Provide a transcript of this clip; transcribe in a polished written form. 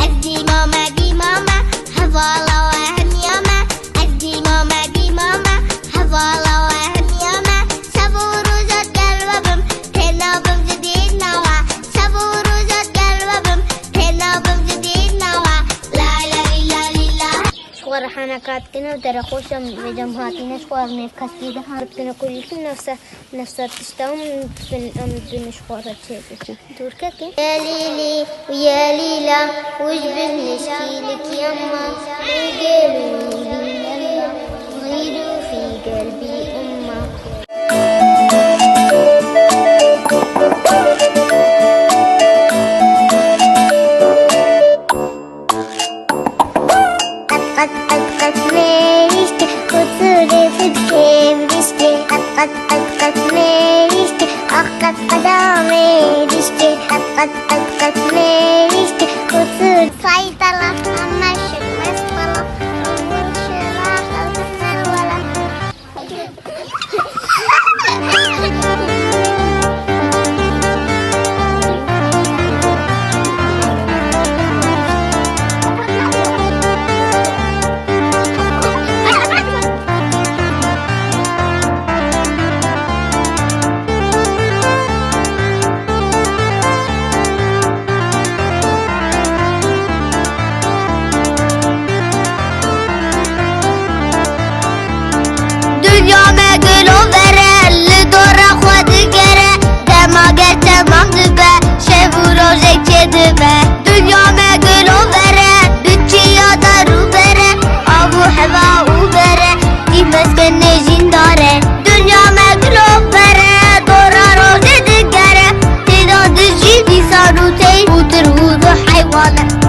أدي ماما دي ماما هفالة وهم ياما أدي ماما دي ماما هفالة وهم ياما سبورو زد قلبم تنابم جديد نوا سبورو زد قلبم تنابم جديد نوا لا لا لا لا شوار حنكات كنا وترى خوشم بجمهاتنا شوار نفكسيده هربتنا كل نفسها تشتاهم في الدنيا شوار تشيكي دور كاكي يا ليلي ويا ليلى وش بنشكيلك يما غيروا في قلبي أمه قد ميشتي خطوري في الكيم ريشتي قد ميشتي قد قدامي ريشتي قد ميشتي خطوري سيطلة أما الشك مسطلة أول شراح أغسل ولا Dünyama gül o vere, bütçeya da rubere, avu heva ubere, dimesken ne jindare. Dünyama gül o vere, dora roze digere, teda dişi di sarute, utur hudu hayvana.